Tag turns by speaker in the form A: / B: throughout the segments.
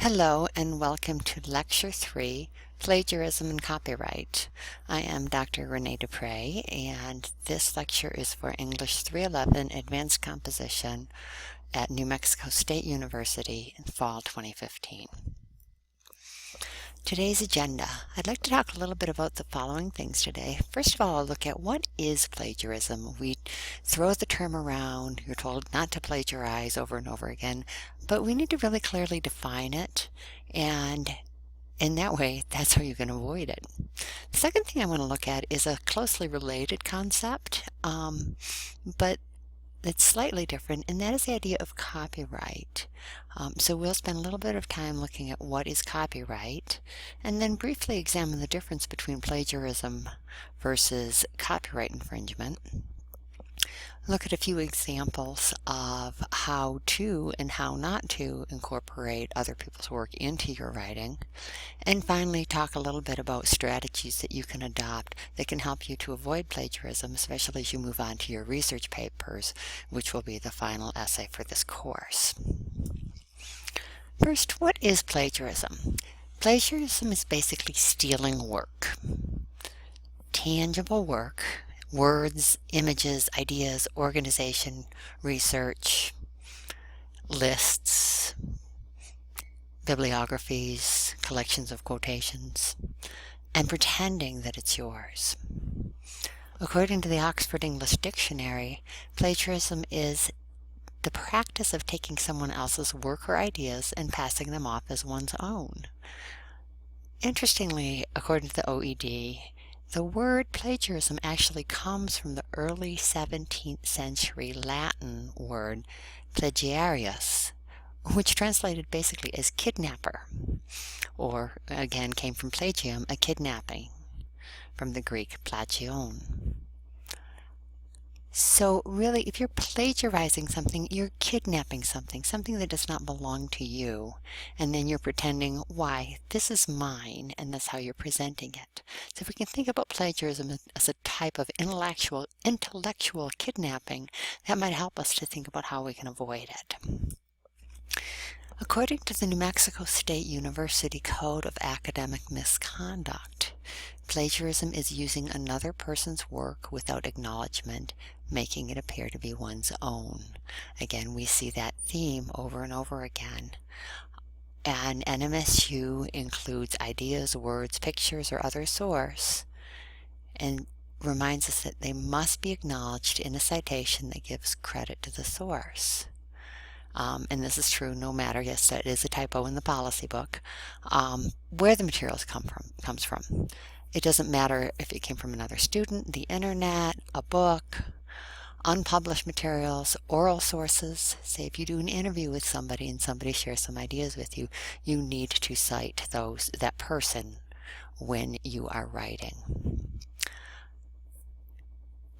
A: Hello and welcome to Lecture 3, Plagiarism and Copyright. I am Dr. Renee Dupre and this lecture is for English 311 Advanced Composition at New Mexico State University in fall 2015. Today's agenda. I'd like to talk a little bit about the following things today. First of all, I'll look at what is plagiarism. We throw the term around. You're told not to plagiarize over and over again, but we need to really clearly define it, and in that way, that's how you can avoid it. The second thing I want to look at is a closely related concept, but it's slightly different, and that is the idea of copyright. So we'll spend a little bit of time looking at what is copyright, and then briefly examine the difference between plagiarism versus copyright infringement. Look at a few examples of how to and how not to incorporate other people's work into your writing. And finally, talk a little bit about strategies that you can adopt that can help you to avoid plagiarism, especially as you move on to your research papers, which will be the final essay for this course. First, what is plagiarism? Plagiarism is basically stealing work. Tangible work. Words, images, ideas, organization, research, lists, bibliographies, collections of quotations, and pretending that it's yours. According to the Oxford English Dictionary, plagiarism is the practice of taking someone else's work or ideas and passing them off as one's own. Interestingly, according to the OED, the word plagiarism actually comes from the early 17th century Latin word plagiarius, which translated basically as kidnapper, or again came from plagium, a kidnapping, from the Greek plagion. So really, if you're plagiarizing something, you're kidnapping something that does not belong to you, and then you're pretending, why, this is mine, and that's how you're presenting it. So if we can think about plagiarism as a type of intellectual kidnapping, that might help us to think about how we can avoid it. According to the New Mexico State University Code of Academic Misconduct, plagiarism is using another person's work without acknowledgement, making it appear to be one's own. Again, we see that theme over and over again. And NMSU includes ideas, words, pictures, or other source, and reminds us that they must be acknowledged in a citation that gives credit to the source. And this is true no matter, yes, that is a typo in the policy book, where the materials comes from. It doesn't matter if it came from another student, the internet, a book, unpublished materials, oral sources. Say if you do an interview with somebody and somebody shares some ideas with you, you need to cite that person when you are writing.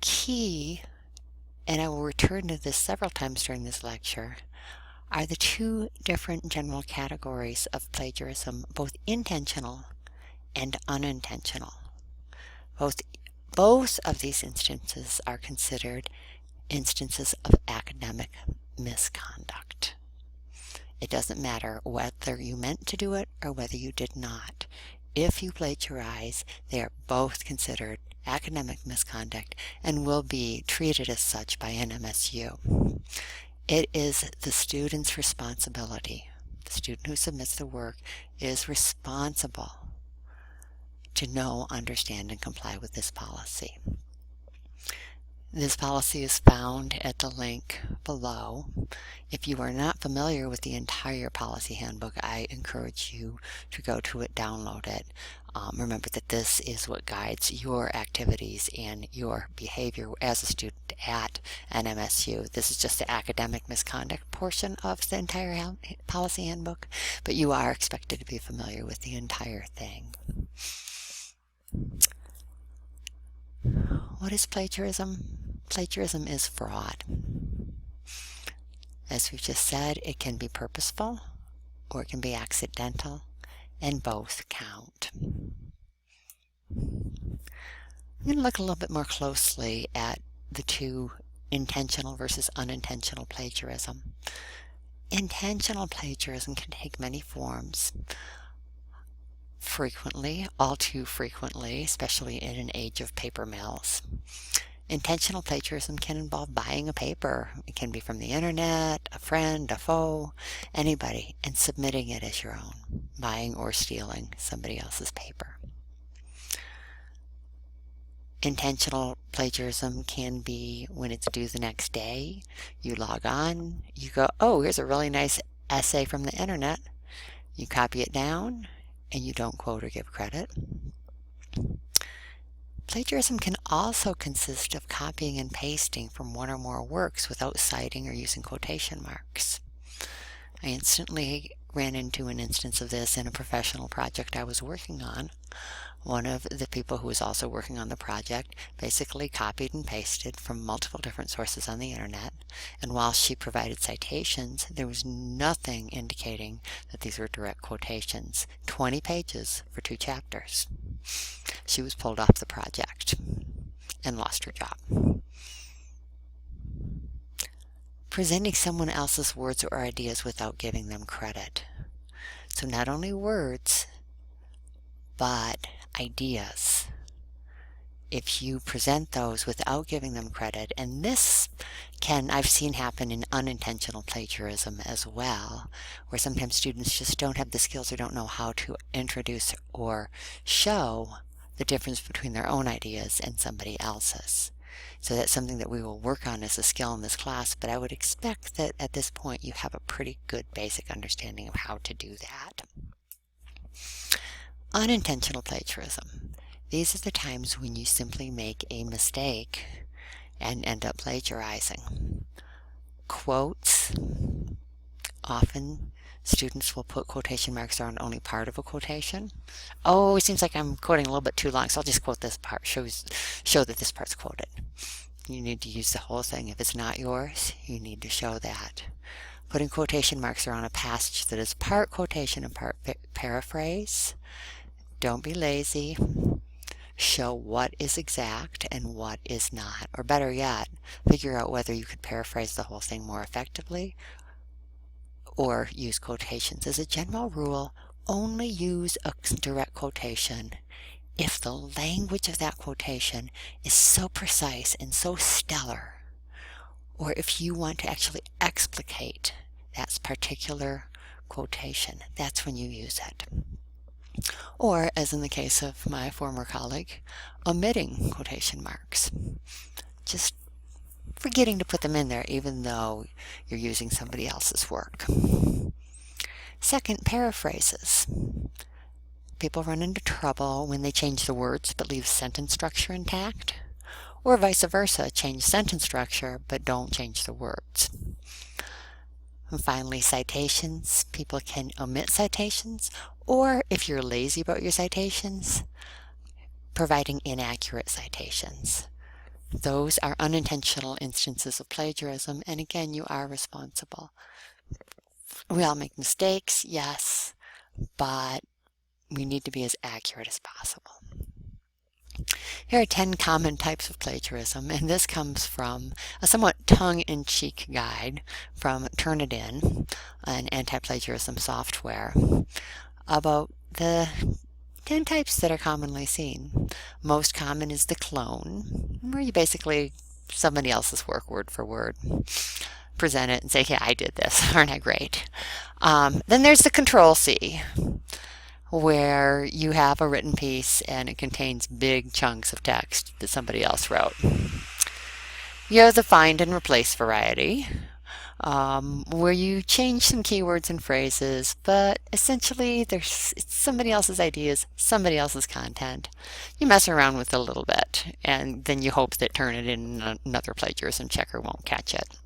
A: Key, and I will return to this several times during this lecture, are the two different general categories of plagiarism, both intentional and unintentional. Both of these instances are considered instances of academic misconduct. It doesn't matter whether you meant to do it or whether you did not. If you plagiarize, they are both considered academic misconduct and will be treated as such by NMSU. It is the student's responsibility. The student who submits the work is responsible to know, understand, and comply with this policy. This policy is found at the link below. If you are not familiar with the entire policy handbook, I encourage you to go to it, download it. Remember that this is what guides your activities and your behavior as a student at NMSU. This is just the academic misconduct portion of the entire policy handbook, but you are expected to be familiar with the entire thing. What is plagiarism? Plagiarism is fraud. As we've just said, it can be purposeful or it can be accidental, and both count. I'm going to look a little bit more closely at the two intentional versus unintentional plagiarism. Intentional plagiarism can take many forms. Frequently, all too frequently, especially in an age of paper mills. Intentional plagiarism can involve buying a paper. It can be from the internet, a friend, a foe, anybody, and submitting it as your own, buying or stealing somebody else's paper. Intentional plagiarism can be when it's due the next day. You log on, you go, oh, here's a really nice essay from the internet. You copy it down, and you don't quote or give credit. Plagiarism can also consist of copying and pasting from one or more works without citing or using quotation marks. I instantly ran into an instance of this in a professional project I was working on. One of the people who was also working on the project basically copied and pasted from multiple different sources on the internet, and while she provided citations, there was nothing indicating that these were direct quotations. 20 pages for 2 chapters. She was pulled off the project and lost her job. Presenting someone else's words or ideas without giving them credit. So not only words, but ideas. If you present those without giving them credit, and this I've seen happen in unintentional plagiarism as well, where sometimes students just don't have the skills or don't know how to introduce or show the difference between their own ideas and somebody else's. So that's something that we will work on as a skill in this class, but I would expect that at this point you have a pretty good basic understanding of how to do that. Unintentional plagiarism. These are the times when you simply make a mistake and end up plagiarizing. Quotes. Often students will put quotation marks around only part of a quotation. Oh, it seems like I'm quoting a little bit too long, so I'll just quote this part, show that this part's quoted. You need to use the whole thing. If it's not yours, you need to show that. Putting quotation marks around a passage that is part quotation and part paraphrase. Don't be lazy. Show what is exact and what is not. Or better yet, figure out whether you could paraphrase the whole thing more effectively or use quotations. As a general rule, only use a direct quotation if the language of that quotation is so precise and so stellar, or if you want to actually explicate that particular quotation. That's when you use it. Or, as in the case of my former colleague, omitting quotation marks. Just forgetting to put them in there even though you're using somebody else's work. Second, paraphrases. People run into trouble when they change the words but leave sentence structure intact, or vice versa, change sentence structure but don't change the words. And finally, citations. People can omit citations, or if you're lazy about your citations, providing inaccurate citations. Those are unintentional instances of plagiarism, and again, you are responsible. We all make mistakes, yes, but we need to be as accurate as possible. Here are 10 common types of plagiarism, and this comes from a somewhat tongue-in-cheek guide from Turnitin, an anti-plagiarism software, about the 10 types that are commonly seen. Most common is the clone, where you basically somebody else's work word for word. Present it and say, yeah, I did this. Aren't I great? Then there's the Control-C, where you have a written piece and it contains big chunks of text that somebody else wrote. You have the find and replace variety, where you change some keywords and phrases, but essentially it's somebody else's ideas, somebody else's content. You mess around with it a little bit, and then you hope that Turnitin and another plagiarism checker won't catch it.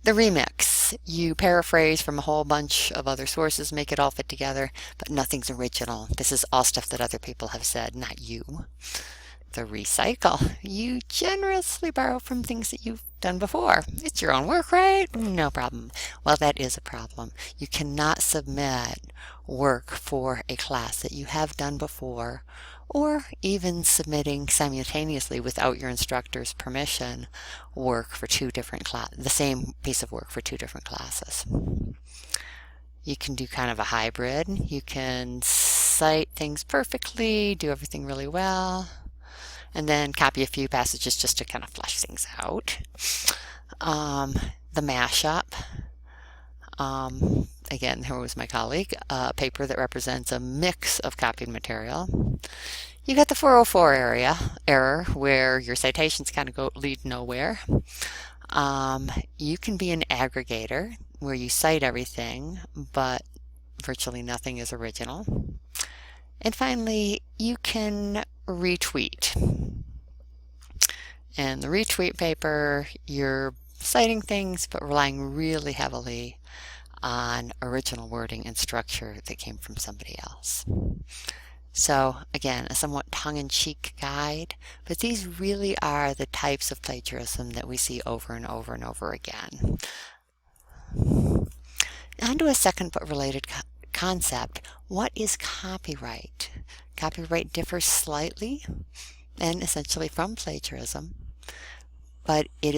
A: The remix. You paraphrase from a whole bunch of other sources, make it all fit together, but nothing's original. This is all stuff that other people have said, not you. The recycle. You generously borrow from things that you've done before. It's your own work, right? No problem. Well, that is a problem. You cannot submit work for a class that you have done before, or even submitting simultaneously without your instructor's permission work for the same piece of work for two different classes. You can do kind of a hybrid. You can cite things perfectly, do everything really well, and then copy a few passages just to kind of flesh things out. The mashup. Again, here was my colleague, a paper that represents a mix of copied material. You got the 404 error where your citations kind of lead nowhere. You can be an aggregator where you cite everything, but virtually nothing is original. And finally, you can retweet. In the retweet paper, you're citing things, but relying really heavily on original wording and structure that came from somebody else. So again, a somewhat tongue-in-cheek guide, but these really are the types of plagiarism that we see over and over and over again. On to a second but related concept. What is copyright? Copyright differs slightly and essentially from plagiarism, but it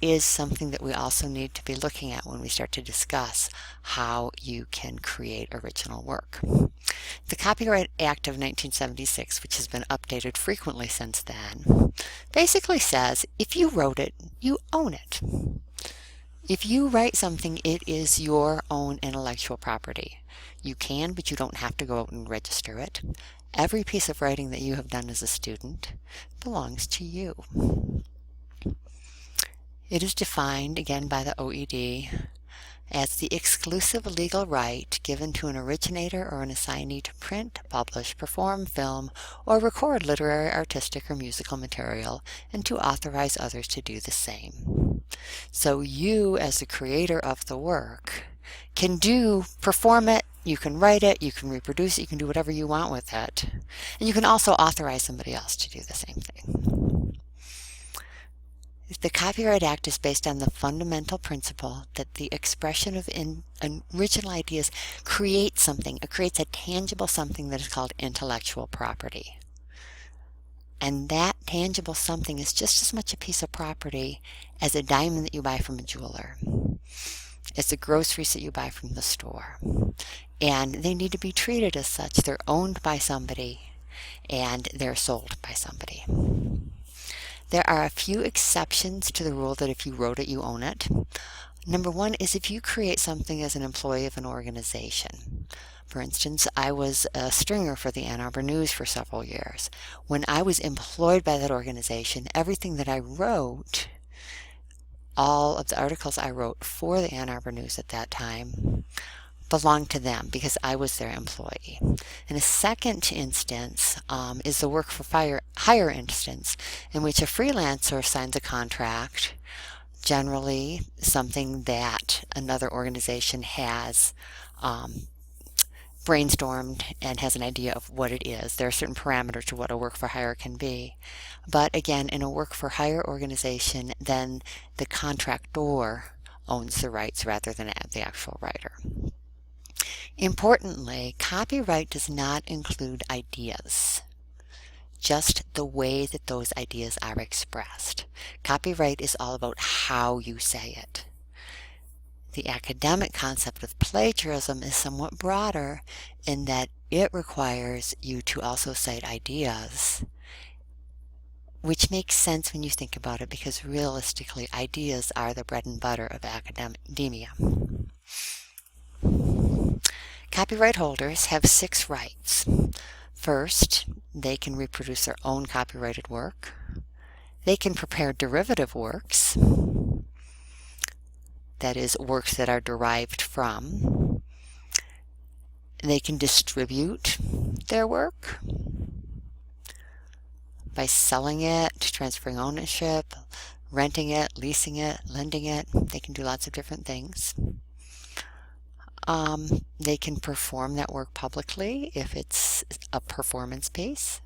A: is something that we also need to be looking at when we start to discuss how you can create original work. The Copyright Act of 1976, which has been updated frequently since then, basically says if you wrote it, you own it. If you write something, it is your own intellectual property. You can, but you don't have to go out and register it. Every piece of writing that you have done as a student belongs to you. It is defined, again, by the OED as the exclusive legal right given to an originator or an assignee to print, publish, perform, film, or record literary, artistic, or musical material, and to authorize others to do the same. So you, as the creator of the work, can perform it, you can write it, you can reproduce it, you can do whatever you want with it. And you can also authorize somebody else to do the same thing. The Copyright Act is based on the fundamental principle that the expression of original ideas creates something. It creates a tangible something that is called intellectual property. And that tangible something is just as much a piece of property as a diamond that you buy from a jeweler. It's the groceries that you buy from the store. And they need to be treated as such. They're owned by somebody and they're sold by somebody. There are a few exceptions to the rule that if you wrote it, you own it. Number one is if you create something as an employee of an organization. For instance, I was a stringer for the Ann Arbor News for several years. When I was employed by that organization, everything that I wrote, all of the articles I wrote for the Ann Arbor News at that time, belonged to them because I was their employee. And a second instance is the work for hire instance, in which a freelancer signs a contract, generally something that another organization has brainstormed and has an idea of what it is. There are certain parameters to what a work for hire can be. But again, in a work for hire organization, then the contractor owns the rights rather than the actual writer. Importantly, copyright does not include ideas, just the way that those ideas are expressed. Copyright is all about how you say it. The academic concept of plagiarism is somewhat broader in that it requires you to also cite ideas, which makes sense when you think about it because realistically ideas are the bread and butter of academia. Copyright holders have 6 rights. First, they can reproduce their own copyrighted work. They can prepare derivative works, that is, works that are derived from. They can distribute their work by selling it, transferring ownership, renting it, leasing it, lending it. They can do lots of different things. They can perform that work publicly if it's a performance piece.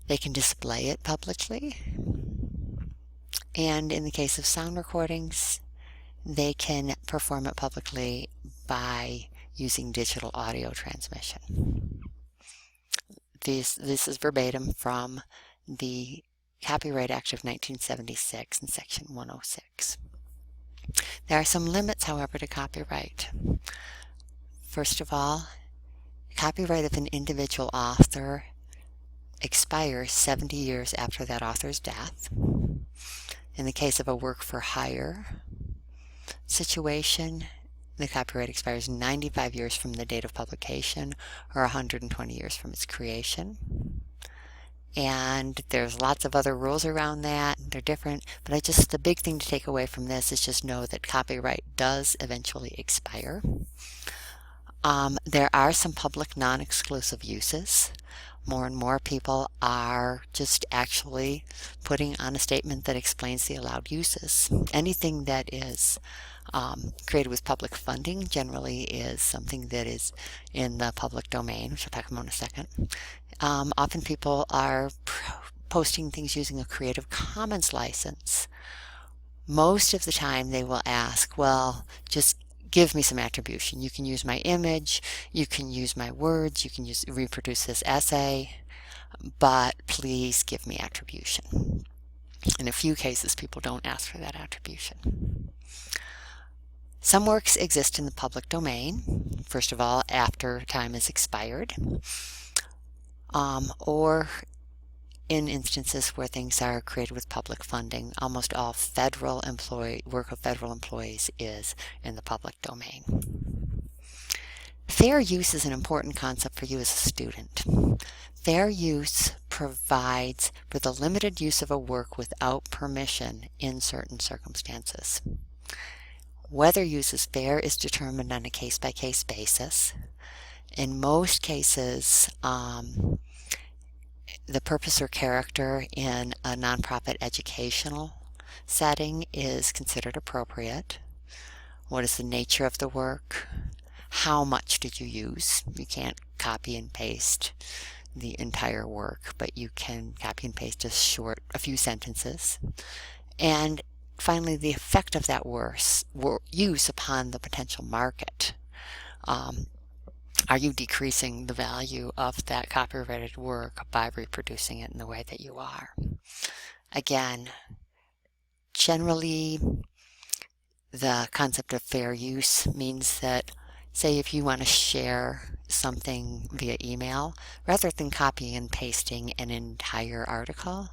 A: They can display it publicly. And in the case of sound recordings, they can perform it publicly by using digital audio transmission. This is verbatim from the Copyright Act of 1976 in Section 106. There are some limits, however, to copyright. First of all, copyright of an individual author expires 70 years after that author's death. In the case of a work for hire situation, the copyright expires 95 years from the date of publication or 120 years from its creation. And there's lots of other rules around that. They're different, but the big thing to take away from this is just know that copyright does eventually expire. There are some public non-exclusive uses. More and more people are just actually putting on a statement that explains the allowed uses. Anything that is created with public funding generally is something that is in the public domain, which I'll talk about in a second. Often people are posting things using a Creative Commons license. Most of the time they will ask, well, just give me some attribution. You can use my image, you can use my words, you can reproduce this essay, but please give me attribution. In a few cases, people don't ask for that attribution. Some works exist in the public domain, first of all, after time is expired, or in instances where things are created with public funding. Almost all work of federal employees is in the public domain. Fair use is an important concept for you as a student. Fair use provides for the limited use of a work without permission in certain circumstances. Whether use is fair is determined on a case-by-case basis. In most cases, the purpose or character in a nonprofit educational setting is considered appropriate. What is the nature of the work? How much did you use? You can't copy and paste the entire work, but you can copy and paste a few sentences. And finally, the effect of that use upon the potential market. Are you decreasing the value of that copyrighted work by reproducing it in the way that you are? Again, generally, the concept of fair use means that, say, if you want to share something via email, rather than copying and pasting an entire article,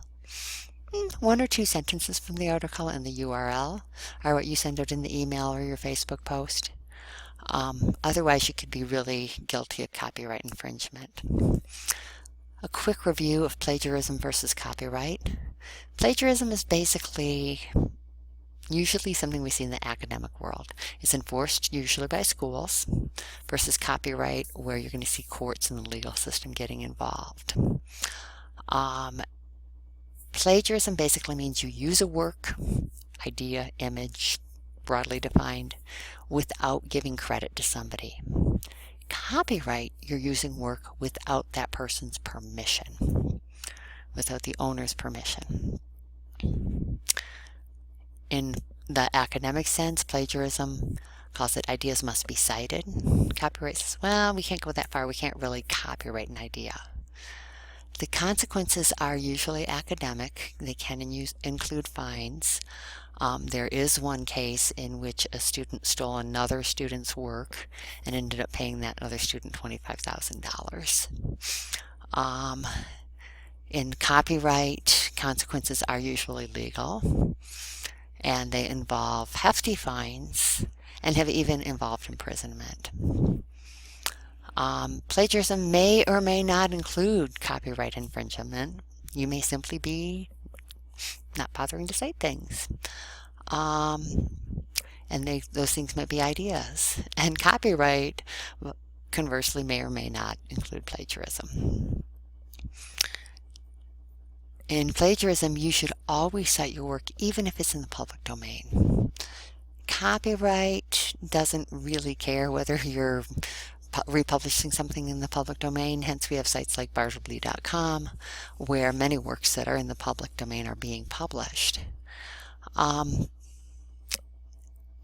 A: one or two sentences from the article and the URL are what you send out in the email or your Facebook post. Otherwise, you could be really guilty of copyright infringement. A quick review of plagiarism versus copyright. Plagiarism is basically usually something we see in the academic world. It's enforced usually by schools versus copyright, where you're going to see courts and the legal system getting involved. Plagiarism basically means you use a work, idea, image, broadly defined, without giving credit to somebody. Copyright, you're using work without that person's permission, without the owner's permission. In the academic sense, plagiarism calls it ideas must be cited. Copyright says, well, we can't go that far. We can't really copyright an idea. The consequences are usually academic. They can include fines. There is one case in which a student stole another student's work and ended up paying that other student $25,000. In copyright, consequences are usually legal, and they involve hefty fines and have even involved imprisonment. Plagiarism may or may not include copyright infringement. You may simply be not bothering to cite things. And those things might be ideas. And copyright, conversely, may or may not include plagiarism. In plagiarism, you should always cite your work, even if it's in the public domain. Copyright doesn't really care whether you're republishing something in the public domain. Hence we have sites like bartleby.com where many works that are in the public domain are being published.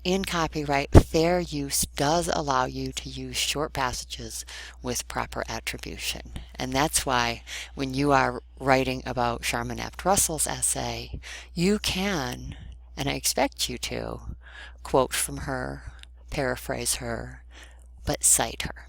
A: In copyright, fair use does allow you to use short passages with proper attribution. And that's why when you are writing about Sharman Apt Russell's essay, you can, and I expect you to, quote from her, paraphrase her, but cite her.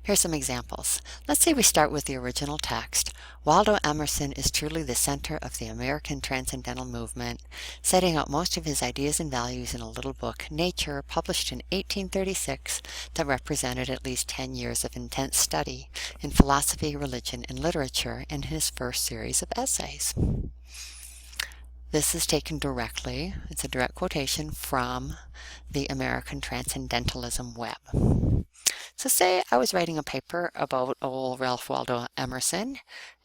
A: Here's some examples. Let's say we start with the original text. Waldo Emerson is truly the center of the American Transcendental Movement, setting out most of his ideas and values in a little book, Nature, published in 1836, that represented at least 10 years of intense study in philosophy, religion, and literature in his first series of essays. This is taken directly, it's a direct quotation from the American Transcendentalism web. So say I was writing a paper about old Ralph Waldo Emerson,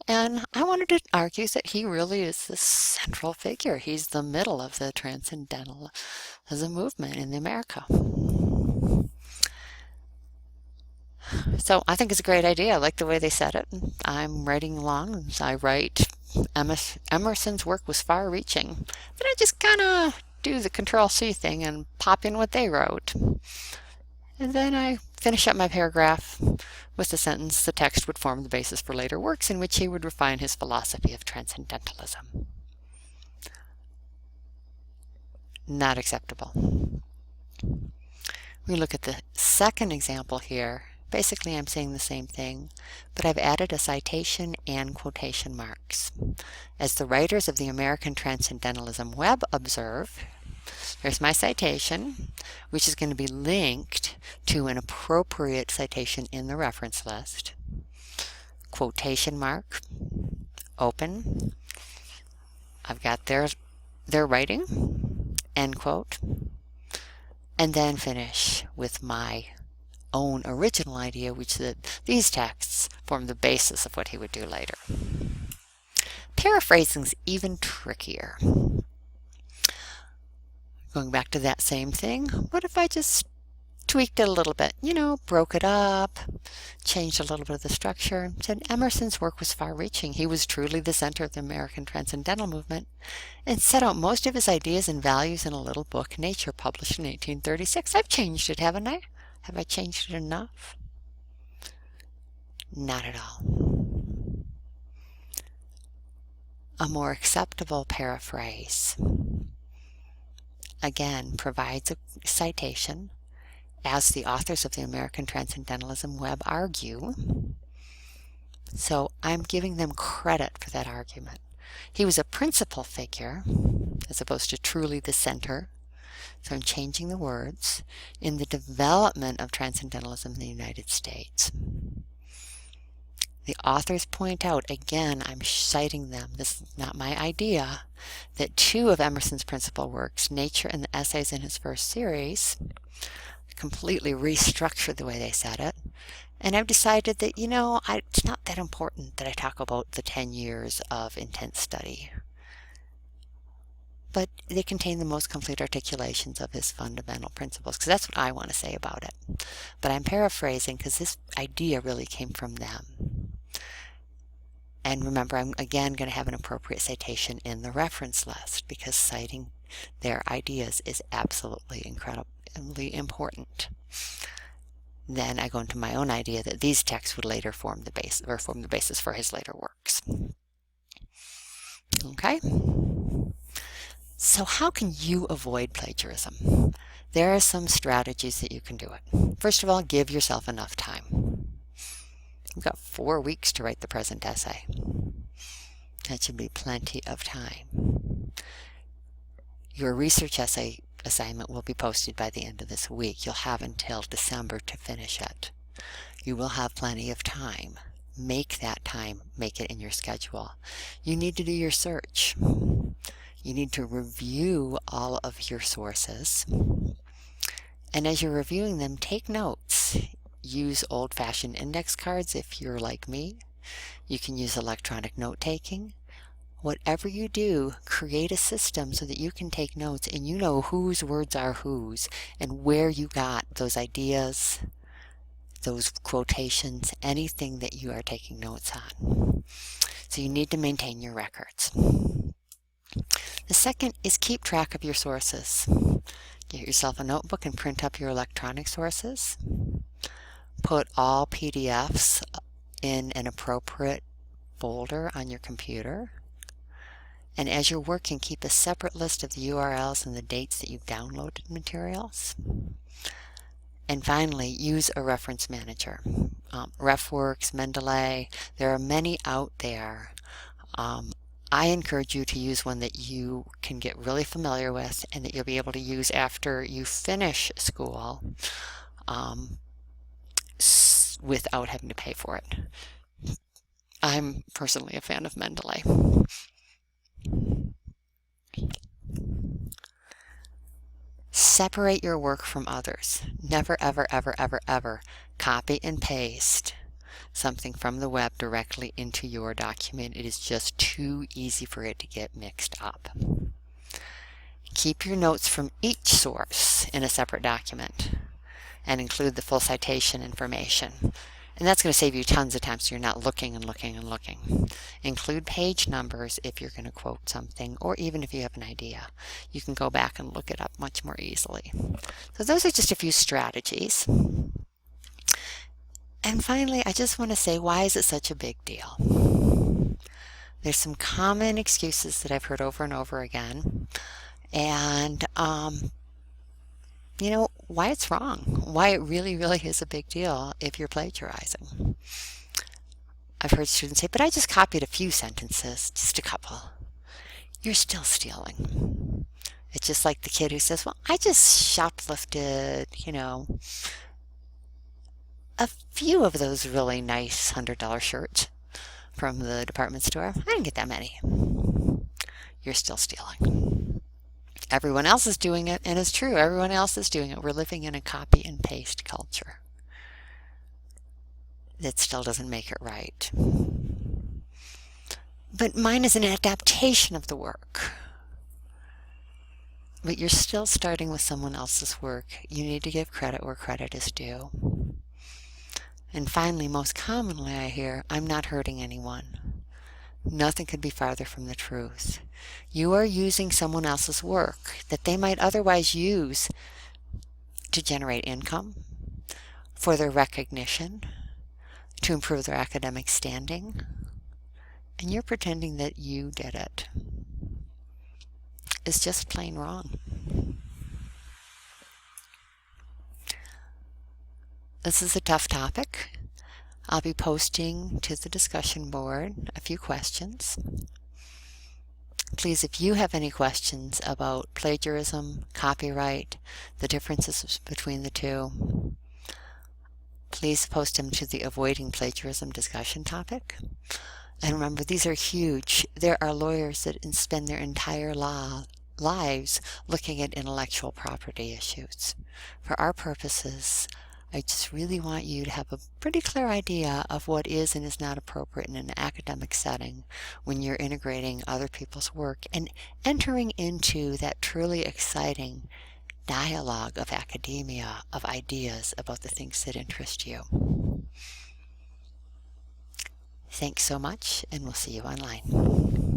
A: and I wanted to argue that he really is the central figure. He's the middle of the Transcendentalism movement in America. So I think it's a great idea. I like the way they said it. I'm writing along as I write. Emerson's work was far-reaching. Then I just kind of do the Control-C thing and pop in what they wrote. And then I finish up my paragraph with the sentence, the text would form the basis for later works in which he would refine his philosophy of transcendentalism. Not acceptable. We look at the second example here. Basically, I'm saying the same thing, but I've added a citation and quotation marks. As the writers of the American Transcendentalism web observe, there's my citation, which is going to be linked to an appropriate citation in the reference list. Quotation mark, open. I've got their writing, end quote, and then finish with my own original idea, which these texts form the basis of what he would do later. Paraphrasing is even trickier. Going back to that same thing, what if I just tweaked it a little bit, broke it up, changed a little bit of the structure, said Emerson's work was far-reaching. He was truly the center of the American Transcendental Movement, and set out most of his ideas and values in a little book, Nature, published in 1836. I've changed it, haven't I? Have I changed it enough? Not at all. A more acceptable paraphrase, again, provides a citation, as the authors of the American Transcendentalism web argue. So I'm giving them credit for that argument. He was a principal figure, as opposed to truly the center. So I'm changing the words in the development of Transcendentalism in the United States. The authors point out, again, I'm citing them, this is not my idea, that two of Emerson's principal works, Nature and the essays in his first series, completely restructured the way they said it. And I've decided that, it's not that important that I talk about the 10 years of intense study. But they contain the most complete articulations of his fundamental principles, because that's what I want to say about it. But I'm paraphrasing because this idea really came from them. And remember, I'm again going to have an appropriate citation in the reference list, because citing their ideas is absolutely incredibly important. Then I go into my own idea that these texts would later form the basis for his later works. Okay? So how can you avoid plagiarism? There are some strategies that you can do it. First of all, give yourself enough time. You've got 4 weeks to write the present essay. That should be plenty of time. Your research essay assignment will be posted by the end of this week. You'll have until December to finish it. You will have plenty of time. Make that time. Make it in your schedule. You need to do your search. You need to review all of your sources. And as you're reviewing them, take notes. Use old-fashioned index cards if you're like me. You can use electronic note-taking, Whatever you do, create a system so that you can take notes and you know whose words are whose and where you got those ideas, those quotations, anything that you are taking notes on. So you need to maintain your records. The second is keep track of your sources. Get yourself a notebook and print up your electronic sources. Put all PDFs in an appropriate folder on your computer. And as you're working, keep a separate list of the URLs and the dates that you've downloaded materials. And finally, use a reference manager. RefWorks, Mendeley, there are many out there. I encourage you to use one that you can get really familiar with and that you'll be able to use after you finish school without having to pay for it. I'm personally a fan of Mendeley. Separate your work from others. Never, ever, ever, ever, ever copy and paste something from the web directly into your document. It is just too easy for it to get mixed up. Keep your notes from each source in a separate document and include the full citation information. And that's going to save you tons of time so you're not looking and looking and looking. Include page numbers if you're going to quote something, or even if you have an idea. You can go back and look it up much more easily. So those are just a few strategies. And finally, I just want to say, why is it such a big deal? There's some common excuses that I've heard over and over again. And you know, why it's wrong, why it really, really is a big deal if you're plagiarizing. I've heard students say, but I just copied a few sentences, just a couple. You're still stealing. It's just like the kid who says, well, I just shoplifted, you know, a few of those really nice $100 shirts from the department store. I didn't get that many. You're still stealing. Everyone else is doing it, and it's true, everyone else is doing it. We're living in a copy and paste culture. That still doesn't make it right. But mine is an adaptation of the work. But you're still starting with someone else's work. You need to give credit where credit is due. And finally, most commonly I hear, I'm not hurting anyone. Nothing could be farther from the truth. You are using someone else's work that they might otherwise use to generate income, for their recognition, to improve their academic standing, and you're pretending that you did it. It's just plain wrong. This is a tough topic. I'll be posting to the discussion board a few questions. Please, if you have any questions about plagiarism, copyright, the differences between the two, please post them to the Avoiding Plagiarism discussion topic. And remember, these are huge. There are lawyers that spend their entire lives looking at intellectual property issues. For our purposes, I just really want you to have a pretty clear idea of what is and is not appropriate in an academic setting when you're integrating other people's work and entering into that truly exciting dialogue of academia, of ideas about the things that interest you. Thanks so much, and we'll see you online.